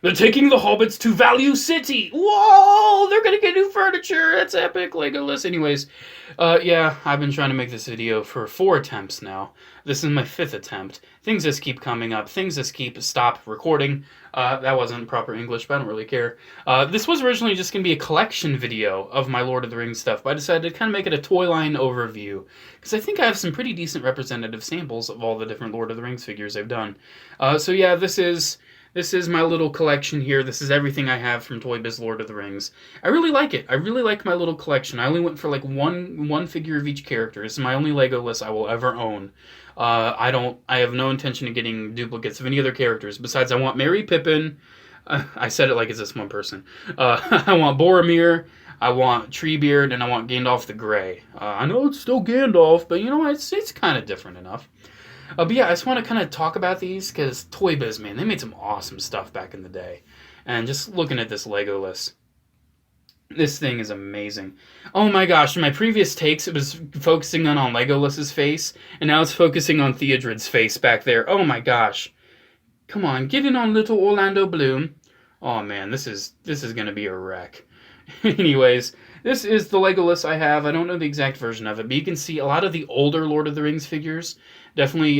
They're taking the hobbits to Value City. Whoa! They're gonna get new furniture. That's epic, Legolas. Anyways, yeah, I've been trying to make this video for 4 attempts now. This is my 5th attempt. Things just keep coming up. Things just keep stop recording. That wasn't proper English, but I don't really care. This was originally just gonna be a collection video of my Lord of the Rings stuff, but I decided to kind of make it a Toyline overview because I think I have some pretty decent representative samples of all the different Lord of the Rings figures I've done. So yeah, this is my little collection here. This is everything I have from Toybiz Lord of the Rings. I really like it. I really like my little collection. I only went for like one figure of each character. This is my only Legolas I will ever own. I have no intention of getting duplicates of any other characters. Besides, I want Merry Pippin. I said it like it's just one person. I want Boromir. I want Treebeard, and I want Gandalf the Grey. I know it's still Gandalf, but you know what? It's kind of different enough. But yeah, I just want to kind of talk about these because Toybiz, man, they made some awesome stuff back in the day. And just looking at this Legolas, this thing is amazing. Oh my gosh, in my previous takes, it was focusing on Legolas's face, and now it's focusing on Theodred's face back there. Oh my gosh. Come on, get in on little Orlando Bloom. Oh man, this is going to be a wreck. Anyways, this is the Legolas I have. I don't know the exact version of it, but you can see a lot of the older Lord of the Rings figures definitely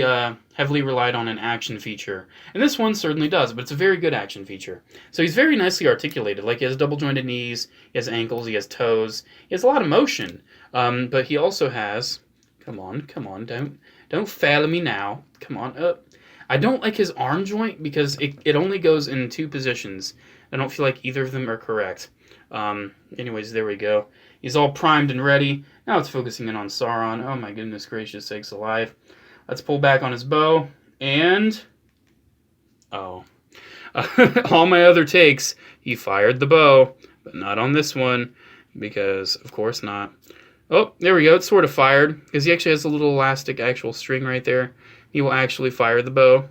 heavily relied on an action feature. And this one certainly does, but it's a very good action feature. So he's very nicely articulated. Like, he has double-jointed knees, he has ankles, he has toes, he has a lot of motion. But he also has... Come on, don't fail me now. Come on, up. I don't like his arm joint because it only goes in 2 positions. I don't feel like either of them are correct. Anyways, there we go. He's all primed and ready. Now it's focusing in on Sauron. Oh my goodness gracious sakes alive. Let's pull back on his bow, and... Oh. All my other takes, he fired the bow, but not on this one, because of course not. Oh, there we go. It's sort of fired, because he actually has a little elastic actual string right there. He will actually fire the bow,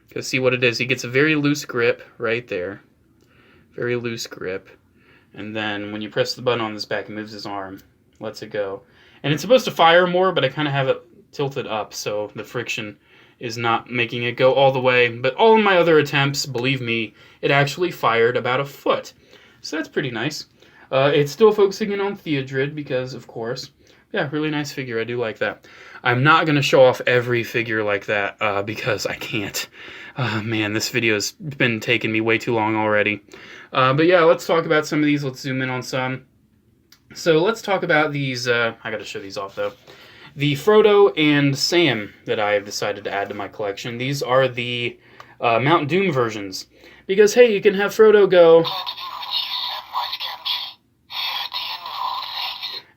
because see what it is. He gets a very loose grip right there. Very loose grip. And then when you press the button on this back, it moves his arm. Lets it go. And it's supposed to fire more, but I kind of have it tilted up, so the friction is not making it go all the way. But all of my other attempts, believe me, it actually fired about a foot. So that's pretty nice. It's still focusing in on Theodred because, of course, yeah, really nice figure. I do like that. I'm not going to show off every figure like that because I can't. Man, this video has been taking me way too long already. But yeah, let's talk about some of these. Let's zoom in on some. So let's talk about these. I got to show these off, though. The Frodo and Sam that I have decided to add to my collection. These are the Mount Doom versions. Because, hey, you can have Frodo go...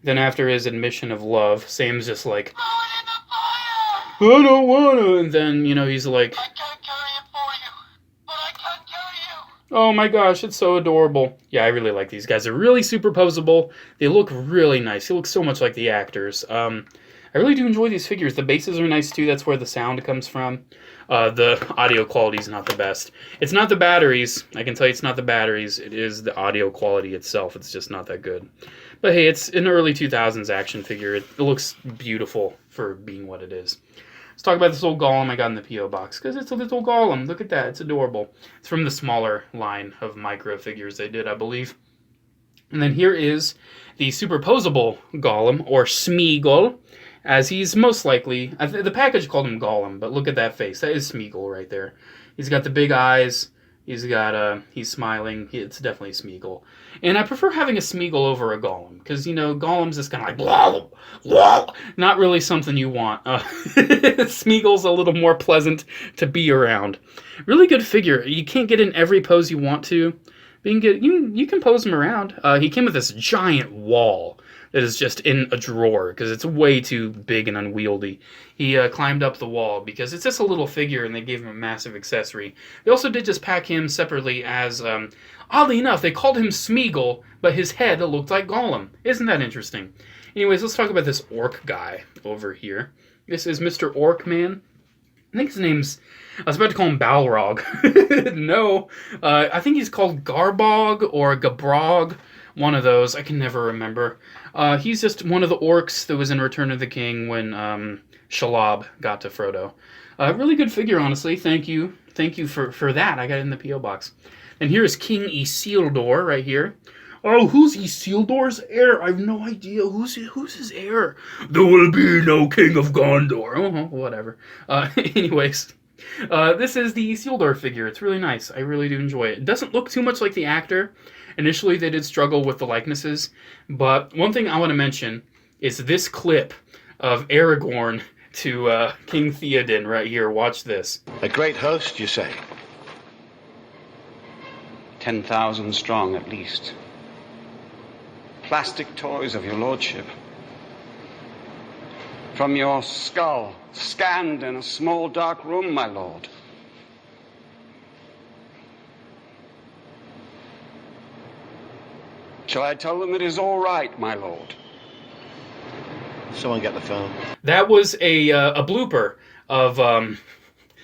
Then after his admission of love, Sam's just like... I don't wanna... And then, you know, he's like... I can't carry it for you, but I can carry you. Oh my gosh, it's so adorable. Yeah, I really like these guys. They're really superposable. They look really nice. They look so much like the actors. I really do enjoy these figures. The bases are nice too. That's where the sound comes from. The audio quality is not the best. It's not the batteries. I can tell you it's not the batteries. It is the audio quality itself. It's just not that good. But hey, it's an early 2000s action figure. It looks beautiful for being what it is. Let's talk about this little Golem I got in the P.O. box. Because it's a little Golem. Look at that. It's adorable. It's from the smaller line of micro figures they did, I believe. And then here is the superposable Golem, or Smeagol. As he's most likely... the package called him Gollum, but look at that face. That is Smeagol right there. He's got the big eyes. He's got, he's smiling. It's definitely Smeagol. And I prefer having a Smeagol over a Gollum, because, you know, Gollum's just kind of like... Blah, blah, not really something you want. Smeagol's a little more pleasant to be around. Really good figure. You can't get in every pose you want to. But you can pose him around. He came with this giant wall that is just in a drawer because it's way too big and unwieldy. He climbed up the wall because it's just a little figure and they gave him a massive accessory. They also did just pack him separately as, oddly enough, they called him Smeagol, but his head looked like Gollum. Isn't that interesting? Anyways, let's talk about this orc guy over here. This is Mr. Orc Man. I think his name's... I was about to call him Balrog. No. I think he's called Garbog or Gabrog. One of those. I can never remember. He's just one of the orcs that was in Return of the King when Shelob got to Frodo. Really good figure, honestly. Thank you. Thank you for that. I got it in the P.O. box. And here's King Isildur right here. Oh, who's Isildur's heir? I have no idea. Who's his heir? There will be no King of Gondor. Oh, whatever. Anyways, this is the Isildur figure. It's really nice. I really do enjoy it. It doesn't look too much like the actor. Initially, they did struggle with the likenesses. But one thing I want to mention is this clip of Aragorn to King Theoden right here. Watch this. A great host, you say? 10,000 strong at least. Plastic toys of your lordship. From your skull, scanned in a small dark room, my lord. Shall I tell them it is all right, my lord? Someone get the phone. That was a blooper of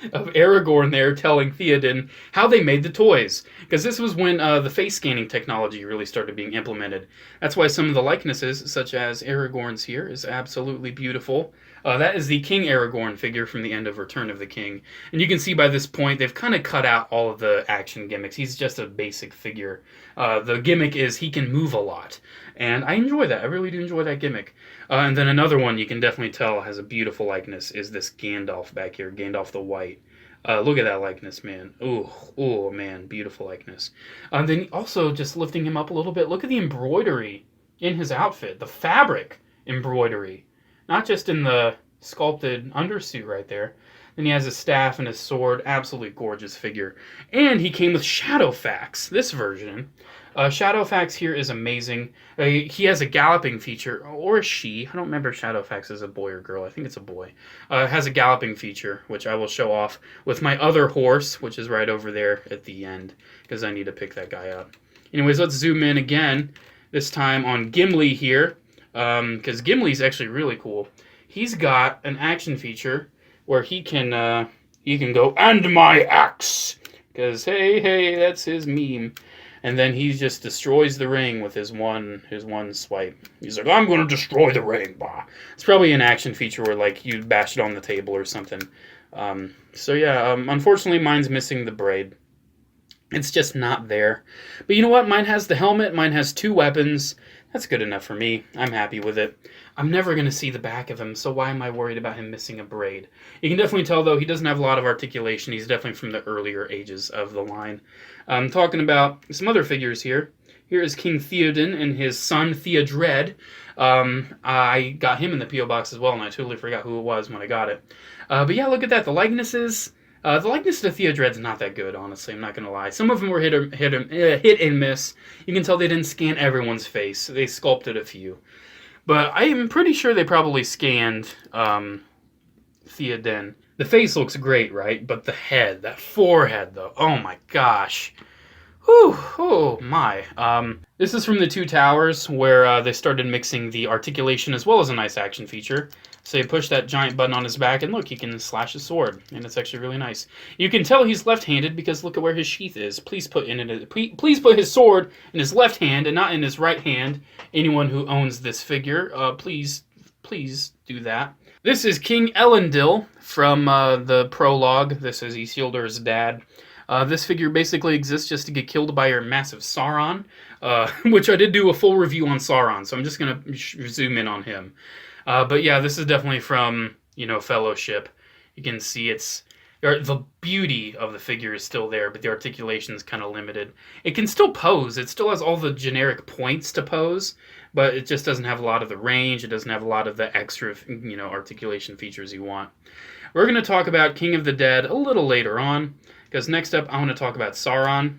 Aragorn there telling Theoden how they made the toys. Because this was when the face scanning technology really started being implemented. That's why some of the likenesses, such as Aragorn's here, is absolutely beautiful. That is the King Aragorn figure from the end of Return of the King. And you can see by this point, they've kind of cut out all of the action gimmicks. He's just a basic figure. The gimmick is he can move a lot. And I enjoy that. I really do enjoy that gimmick. And then another one you can definitely tell has a beautiful likeness is this Gandalf back here, Gandalf the White. Look at that likeness, man. Oh, man, beautiful likeness. Then also, just lifting him up a little bit, look at the embroidery in his outfit, the fabric embroidery. Not just in the sculpted undersuit right there. Then he has his staff and his sword, absolutely gorgeous figure. And he came with Shadowfax, this version. Shadowfax here is amazing. He has a galloping feature, or a she. I don't remember if Shadowfax is a boy or girl. I think it's a boy. Has a galloping feature, which I will show off with my other horse, which is right over there at the end, because I need to pick that guy up. Anyways, let's zoom in again, this time on Gimli here, because Gimli's actually really cool. He's got an action feature where he can go, "And my axe!" Because, hey, that's his meme. And then he just destroys the ring with his one swipe. He's like, "I'm going to destroy the ring." Bah. It's probably an action feature where, like, you bash it on the table or something. So, yeah, unfortunately, mine's missing the braid. It's just not there. But you know what? Mine has the helmet. Mine has 2 weapons. That's good enough for me. I'm happy with it. I'm never going to see the back of him, so why am I worried about him missing a braid? You can definitely tell, though, he doesn't have a lot of articulation. He's definitely from the earlier ages of the line. I'm talking about some other figures here. Here is King Theoden and his son Theodred. I got him in the P.O. box as well, and I totally forgot who it was when I got it. But yeah, look at that. The likenesses... the likeness to Theodred's not that good, honestly. I'm not going to lie. Some of them were hit and miss. You can tell they didn't scan everyone's face. They sculpted a few. But I am pretty sure they probably scanned Theoden. The face looks great, right? But the head, that forehead, though. Oh my gosh. Whew, oh my. This is from the Two Towers, where they started mixing the articulation as well as a nice action feature. So you push that giant button on his back, and look, he can slash his sword, and it's actually really nice. You can tell he's left-handed because look at where his sheath is. Please put his sword in his left hand and not in his right hand. Anyone who owns this figure, please do that. This is King Elendil from the prologue. This is Isildur's dad. This figure basically exists just to get killed by your massive Sauron, which I did do a full review on Sauron, so I'm just going to zoom in on him. But yeah, this is definitely from, Fellowship. You can see the beauty of the figure is still there, but the articulation is kind of limited. It can still pose. It still has all the generic points to pose, but it just doesn't have a lot of the range. It doesn't have a lot of the extra, articulation features you want. We're going to talk about King of the Dead a little later on, because next up I want to talk about Sauron,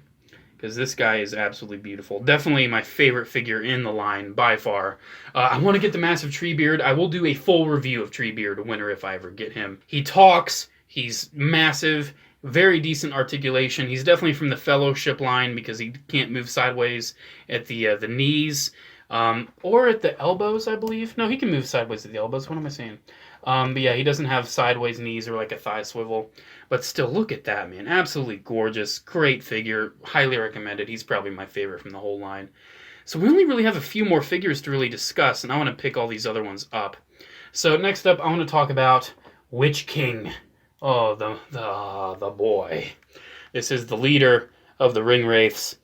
because this guy is absolutely beautiful. Definitely my favorite figure in the line, by far. I want to get the massive Treebeard. I will do a full review of Treebeard winner if I ever get him. He talks. He's massive. Very decent articulation. He's definitely from the Fellowship line because he can't move sideways at the knees. Or at the elbows, I believe. No, he can move sideways at the elbows. What am I saying? But yeah, he doesn't have sideways knees or like a thigh swivel. But still, look at that, man. Absolutely gorgeous. Great figure. Highly recommended. He's probably my favorite from the whole line. So we only really have a few more figures to really discuss, and I want to pick all these other ones up. So next up, I want to talk about Witch King. Oh, the boy. This is the leader of the ring wraiths.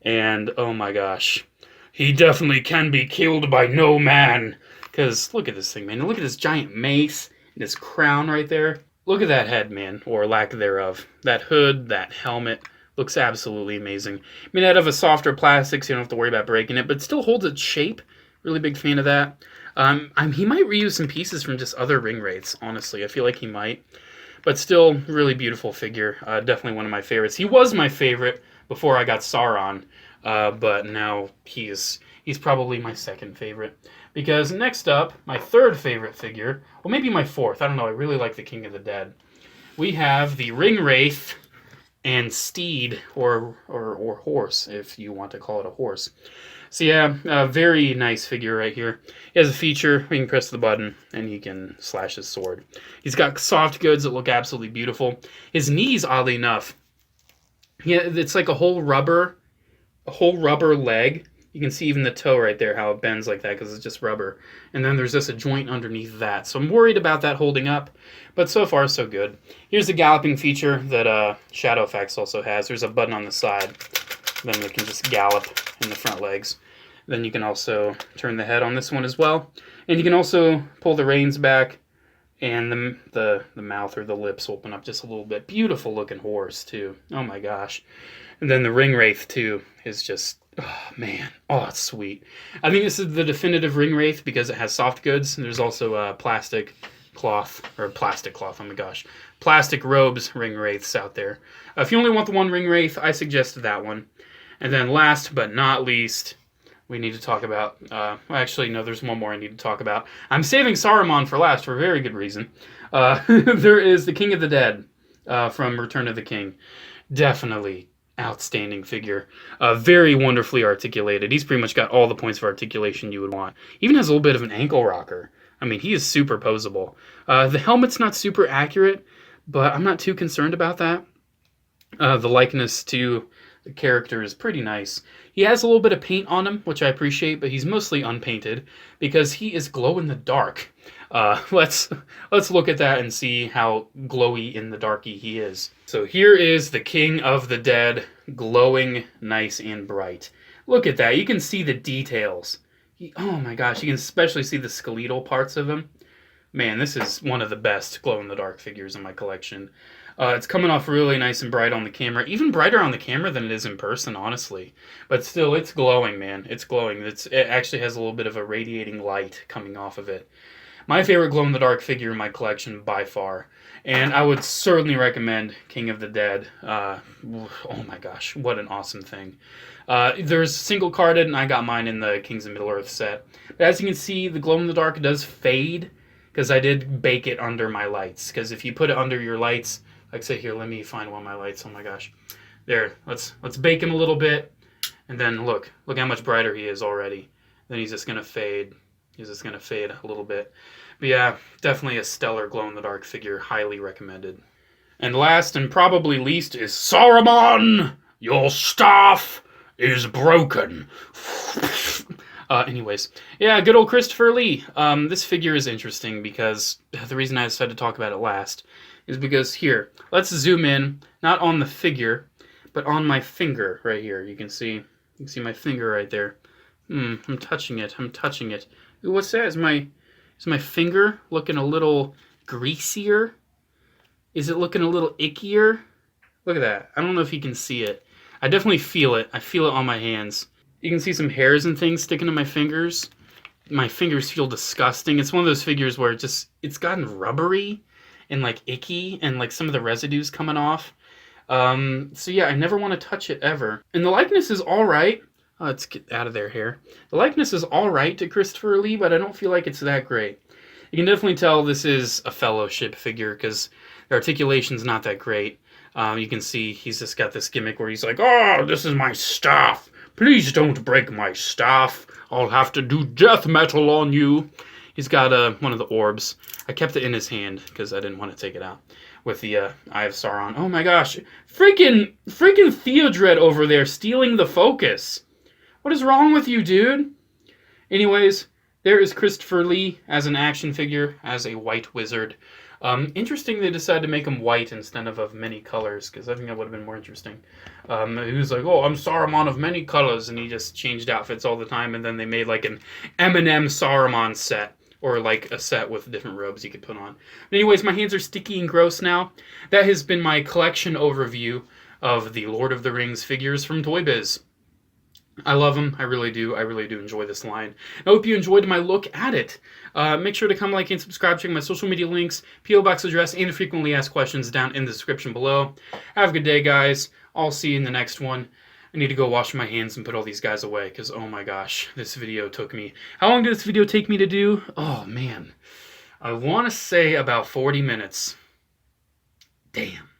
And oh my gosh, he definitely can be killed by no man. Because look at this thing, man. Look at this giant mace and this crown right there. Look at that head, man, or lack thereof. That hood, that helmet, looks absolutely amazing. Made out of a softer plastic, so you don't have to worry about breaking it, but it still holds its shape. Really big fan of that. He might reuse some pieces from just other ring wraiths, honestly. I feel like he might. But still, really beautiful figure. Definitely one of my favorites. He was my favorite before I got Sauron, but now he's probably my second favorite. Because next up, my third favorite figure, well, maybe my fourth. I don't know. I really like the King of the Dead. We have the ring wraith and steed, or horse, if you want to call it a horse. So yeah, a very nice figure right here. He has a feature, we can press the button, and he can slash his sword. He's got soft goods that look absolutely beautiful. His knees, oddly enough, yeah, it's like a whole rubber leg. You can see even the toe right there, how it bends like that, because it's just rubber. And then there's just a joint underneath that. So I'm worried about that holding up, but so far so good. Here's the galloping feature that Shadowfax also has. There's a button on the side. Then we can just gallop in the front legs. Then you can also turn the head on this one as well. And you can also pull the reins back, and the mouth or the lips open up just a little bit. Beautiful looking horse, too. Oh my gosh. And then the ring wraith, too, is just... oh, man. Oh, it's sweet. I think this is the definitive ring wraith because it has soft goods. There's also plastic cloth, oh my gosh. Plastic robes ring wraiths out there. If you only want the one ring wraith, I suggest that one. And then last but not least, we need to talk about... actually, no, there's one more I need to talk about. I'm saving Saruman for last for a very good reason. There is the King of the Dead from Return of the King. Definitely outstanding figure. Very wonderfully articulated. He's pretty much got all the points of articulation you would want. Even has a little bit of an ankle rocker. I mean, he is super posable. The helmet's not super accurate, but I'm not too concerned about that. The likeness to the character is pretty nice. He has a little bit of paint on him, which I appreciate, but he's mostly unpainted because he is glow in the dark. Let's look at that and see how glowy in the darky he is. So here is the King of the Dead, glowing nice and bright. Look at that. You can see the details. Oh my gosh, you can especially see the skeletal parts of him. Man, this is one of the best glow-in-the-dark figures in my collection. It's coming off really nice and bright on the camera. Even brighter on the camera than it is in person, honestly. But still, it's glowing, man. It's glowing. It actually has a little bit of a radiating light coming off of it. My favorite glow-in-the-dark figure in my collection by far. And I would certainly recommend King of the Dead. Oh my gosh, what an awesome thing. There's single-carded, and I got mine in the Kings of Middle-earth set. But as you can see, the glow-in-the-dark does fade, because I did bake it under my lights. Because if you put it under your lights, like say here, let me find one of my lights. Oh my gosh. There, let's bake him a little bit. And then look how much brighter he is already. Then he's just going to fade. He's just going to fade a little bit. But yeah, definitely a stellar glow-in-the-dark figure. Highly recommended. And last and probably least is Saruman! Your staff is broken. Anyways, yeah, good old Christopher Lee. This figure is interesting because the reason I decided to talk about it last is because here, let's zoom in, not on the figure, but on my finger right here. You can see my finger right there. I'm touching it. Ooh, what's that? Is my finger looking a little greasier? Is it looking a little ickier? Look at that. I don't know if you can see it. I definitely feel it. I feel it on my hands. You can see some hairs and things sticking to my fingers. My fingers feel disgusting. It's one of those figures where it's gotten rubbery and like icky and like some of the residues coming off. So yeah, I never want to touch it ever. And the likeness is all right. Let's get out of their hair. The likeness is all right to Christopher Lee, but I don't feel like it's that great. You can definitely tell this is a Fellowship figure because the articulation's not that great. You can see he's just got this gimmick where he's like, "Oh, this is my staff. Please don't break my staff. I'll have to do death metal on you." He's got one of the orbs. I kept it in his hand because I didn't want to take it out. With the Eye of Sauron. Oh my gosh. Freaking Theodred over there stealing the focus. What is wrong with you, dude? Anyways, there is Christopher Lee as an action figure, as a white wizard. Interesting they decided to make him white instead of many colors, because I think that would have been more interesting. He was like, oh, I'm Saruman of many colors, and he just changed outfits all the time, and then they made like an Eminem Saruman set, or like a set with different robes you could put on. But anyways, my hands are sticky and gross now. That has been my collection overview of the Lord of the Rings figures from Toybiz. I love them. I really do. I really do enjoy this line. I hope you enjoyed my look at it. Make sure to come like and subscribe. Check my social media links, P.O. Box address, and the frequently asked questions down in the description below. Have a good day, guys. I'll see you in the next one. I need to go wash my hands and put all these guys away, because, oh my gosh, this video took me... How long did this video take me to do? Oh, man. I want to say about 40 minutes. Damn.